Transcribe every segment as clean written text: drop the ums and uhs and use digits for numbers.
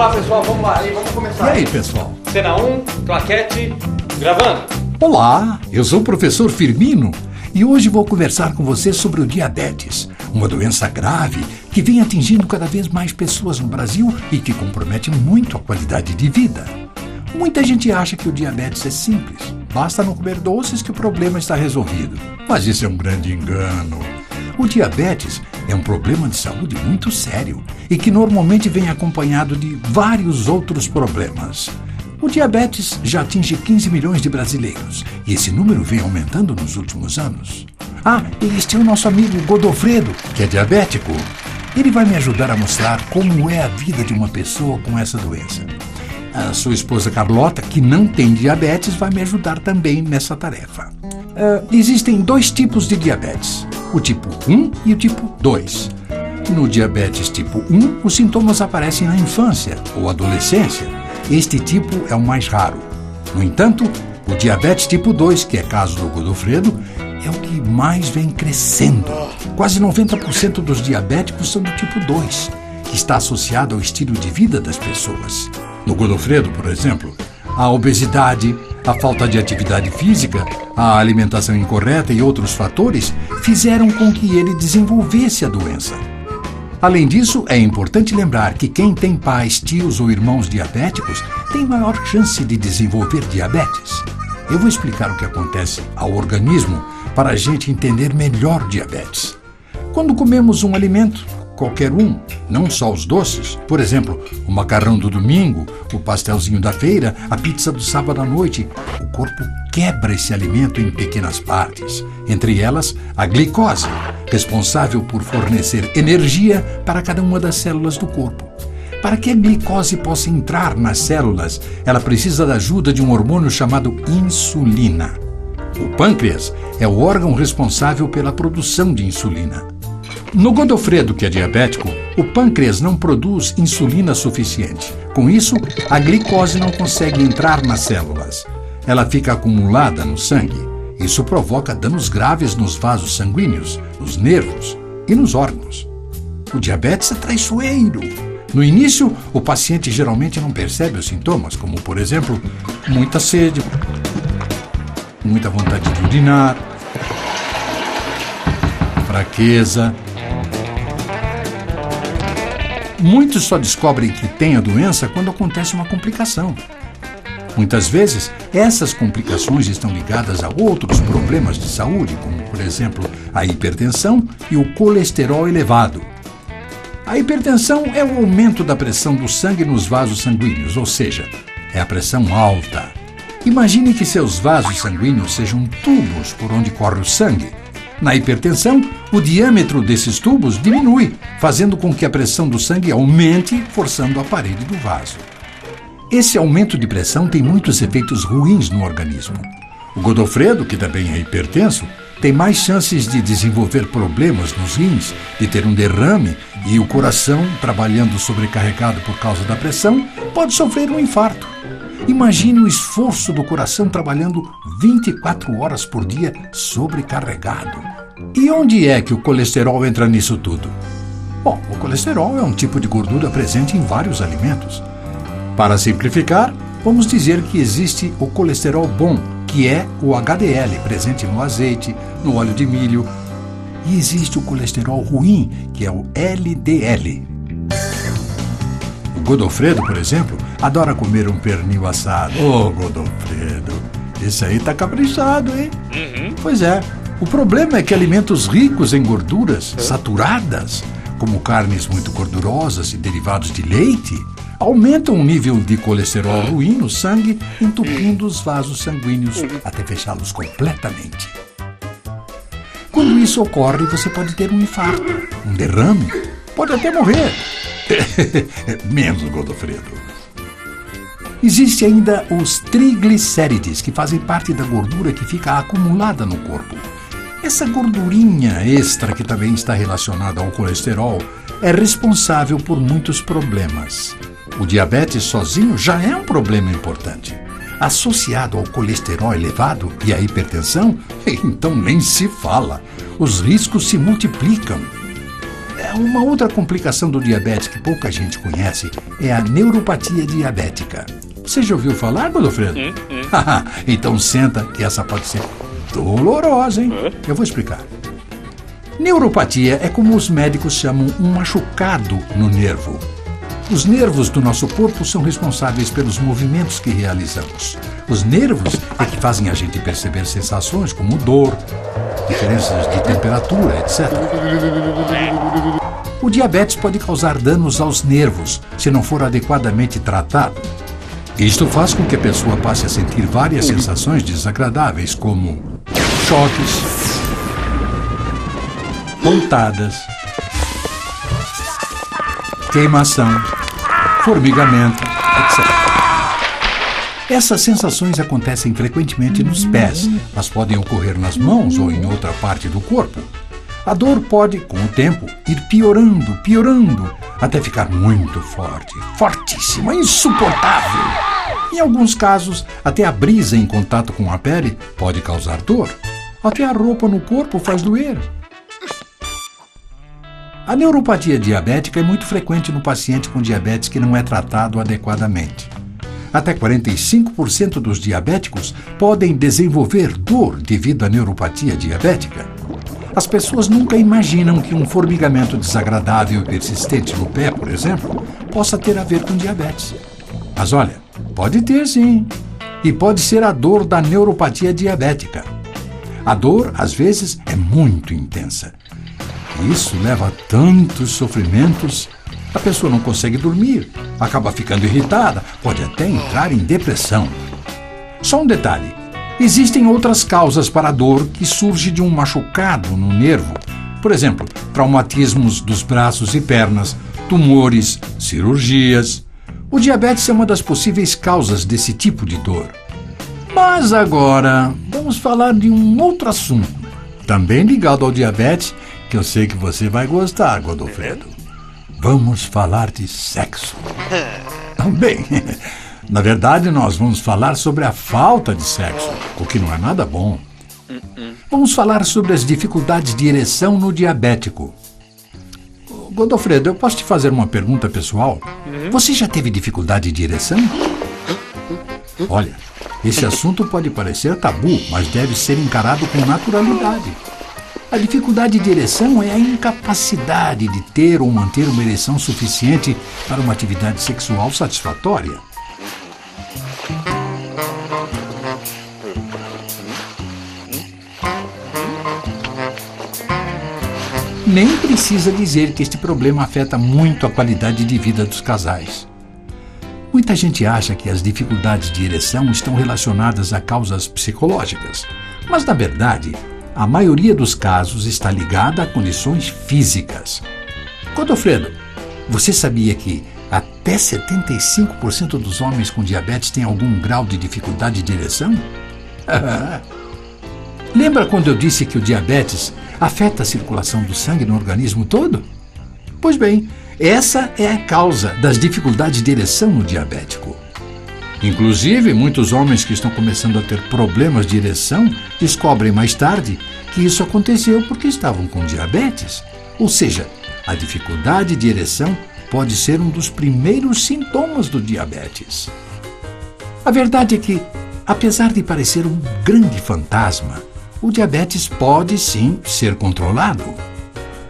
lá, pessoal, vamos lá, vamos começar. E aí, pessoal? Cena 1, claquete, gravando. Olá, eu sou o professor Firmino e hoje vou conversar com você sobre o diabetes, uma doença grave que vem atingindo cada vez mais pessoas no Brasil e que compromete muito a qualidade de vida. Muita gente acha que o diabetes é simples, basta não comer doces que o problema está resolvido. Mas isso é um grande engano. O diabetes é um problema de saúde muito sério e que normalmente vem acompanhado de vários outros problemas. O diabetes já atinge 15 milhões de brasileiros e esse número vem aumentando nos últimos anos. E este é o nosso amigo Godofredo, que é diabético. Ele vai me ajudar a mostrar como é a vida de uma pessoa com essa doença. A sua esposa Carlota, que não tem diabetes, vai me ajudar também nessa tarefa. Existem dois tipos de diabetes, o tipo 1 e o tipo 2. No diabetes tipo 1, os sintomas aparecem na infância ou adolescência. Este tipo é o mais raro. No entanto, o diabetes tipo 2, que é caso do Godofredo, é o que mais vem crescendo. Quase 90% dos diabéticos são do tipo 2, que está associado ao estilo de vida das pessoas. No Godofredo, por exemplo, a obesidade, a falta de atividade física, a alimentação incorreta e outros fatores fizeram com que ele desenvolvesse a doença. Além disso, é importante lembrar que quem tem pais, tios ou irmãos diabéticos tem maior chance de desenvolver diabetes. Eu vou explicar o que acontece ao organismo para a gente entender melhor diabetes. Quando comemos um alimento, qualquer um, não só os doces, por exemplo, o macarrão do domingo, o pastelzinho da feira, a pizza do sábado à noite, o corpo quebra esse alimento em pequenas partes, entre elas a glicose, responsável por fornecer energia para cada uma das células do corpo. Para que a glicose possa entrar nas células, ela precisa da ajuda de um hormônio chamado insulina. O pâncreas é o órgão responsável pela produção de insulina. No Godofredo, que é diabético, o pâncreas não produz insulina suficiente. Com isso, a glicose não consegue entrar nas células. Ela fica acumulada no sangue. Isso provoca danos graves nos vasos sanguíneos, nos nervos e nos órgãos. O diabetes é traiçoeiro. No início, o paciente geralmente não percebe os sintomas, como, por exemplo, muita sede, muita vontade de urinar, fraqueza. Muitos só descobrem que têm a doença quando acontece uma complicação. Muitas vezes, essas complicações estão ligadas a outros problemas de saúde, como, por exemplo, a hipertensão e o colesterol elevado. A hipertensão é o aumento da pressão do sangue nos vasos sanguíneos, ou seja, é a pressão alta. Imagine que seus vasos sanguíneos sejam tubos por onde corre o sangue. Na hipertensão, o diâmetro desses tubos diminui, fazendo com que a pressão do sangue aumente, forçando a parede do vaso. Esse aumento de pressão tem muitos efeitos ruins no organismo. O Godofredo, que também é hipertenso, tem mais chances de desenvolver problemas nos rins, de ter um derrame e o coração, trabalhando sobrecarregado por causa da pressão, pode sofrer um infarto. Imagine o esforço do coração trabalhando 24 horas por dia sobrecarregado. E onde é que o colesterol entra nisso tudo? Bom, o colesterol é um tipo de gordura presente em vários alimentos. Para simplificar, vamos dizer que existe o colesterol bom, que é o HDL, presente no azeite, no óleo de milho. E existe o colesterol ruim, que é o LDL. O Godofredo, por exemplo, adora comer um pernil assado. Godofredo, esse aí tá caprichado, hein? Pois é, o problema é que alimentos ricos em gorduras saturadas, como carnes muito gordurosas e derivados de leite, aumentam o nível de colesterol ruim no sangue, entupindo os vasos sanguíneos até fechá-los completamente. Quando isso ocorre, você pode ter um infarto, um derrame, pode até morrer. Menos Godofredo. Existe ainda os triglicérides, que fazem parte da gordura que fica acumulada no corpo. Essa gordurinha extra, que também está relacionada ao colesterol, é responsável por muitos problemas. O diabetes sozinho já é um problema importante. Associado ao colesterol elevado e à hipertensão, então nem se fala. Os riscos se multiplicam. Uma outra complicação do diabetes que pouca gente conhece é a neuropatia diabética. Você já ouviu falar, Godofredo? Então senta que essa pode ser dolorosa, hein? Eu vou explicar. Neuropatia é como os médicos chamam um machucado no nervo. Os nervos do nosso corpo são responsáveis pelos movimentos que realizamos. Os nervos é que fazem a gente perceber sensações como dor, diferenças de temperatura, etc. O diabetes pode causar danos aos nervos se não for adequadamente tratado. Isto faz com que a pessoa passe a sentir várias sensações desagradáveis, como choques, pontadas, queimação, formigamento, etc. Essas sensações acontecem frequentemente nos pés, mas podem ocorrer nas mãos ou em outra parte do corpo. A dor pode, com o tempo, ir piorando, até ficar muito forte, fortíssima, insuportável. Em alguns casos, até a brisa em contato com a pele pode causar dor. Até a roupa no corpo faz doer. A neuropatia diabética é muito frequente no paciente com diabetes que não é tratado adequadamente. Até 45% dos diabéticos podem desenvolver dor devido à neuropatia diabética. As pessoas nunca imaginam que um formigamento desagradável e persistente no pé, por exemplo, possa ter a ver com diabetes. Mas olha, pode ter sim. E pode ser a dor da neuropatia diabética. A dor, às vezes, é muito intensa. Isso leva a tantos sofrimentos. A pessoa não consegue dormir, acaba ficando irritada, pode até entrar em depressão. Só um detalhe: existem outras causas para a dor que surge de um machucado no nervo. Por exemplo, traumatismos dos braços e pernas, tumores, cirurgias. O diabetes é uma das possíveis causas desse tipo de dor. Mas agora, vamos falar de um outro assunto, também ligado ao diabetes, que eu sei que você vai gostar, Godofredo. Vamos falar de sexo. Bem, na verdade nós vamos falar sobre a falta de sexo, o que não é nada bom. Vamos falar sobre as dificuldades de ereção no diabético. Godofredo, eu posso te fazer uma pergunta pessoal? Você já teve dificuldade de ereção? Olha, esse assunto pode parecer tabu, mas deve ser encarado com naturalidade. A dificuldade de ereção é a incapacidade de ter ou manter uma ereção suficiente para uma atividade sexual satisfatória. Nem precisa dizer que este problema afeta muito a qualidade de vida dos casais. Muita gente acha que as dificuldades de ereção estão relacionadas a causas psicológicas, mas na verdade, a maioria dos casos está ligada a condições físicas. Godofredo, você sabia que até 75% dos homens com diabetes têm algum grau de dificuldade de ereção? Lembra quando eu disse que o diabetes afeta a circulação do sangue no organismo todo? Pois bem, essa é a causa das dificuldades de ereção no diabético. Inclusive, muitos homens que estão começando a ter problemas de ereção descobrem mais tarde que isso aconteceu porque estavam com diabetes. Ou seja, a dificuldade de ereção pode ser um dos primeiros sintomas do diabetes. A verdade é que, apesar de parecer um grande fantasma, o diabetes pode sim ser controlado.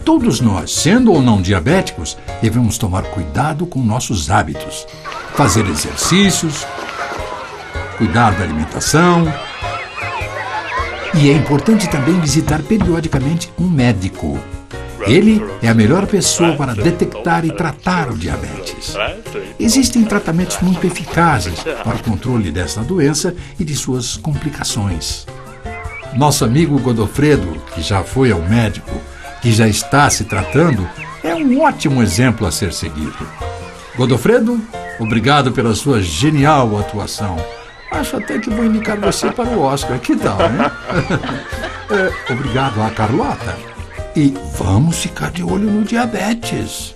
Todos nós, sendo ou não diabéticos, devemos tomar cuidado com nossos hábitos, fazer exercícios, cuidar da alimentação. E é importante também visitar periodicamente um médico. Ele é a melhor pessoa para detectar e tratar o diabetes. Existem tratamentos muito eficazes para o controle dessa doença e de suas complicações. Nosso amigo Godofredo, que já foi ao médico, que já está se tratando, é um ótimo exemplo a ser seguido. Godofredo, obrigado pela sua genial atuação. Acho até que vou indicar você para o Oscar. Que tal, né? Obrigado a Carlota. E vamos ficar de olho no diabetes.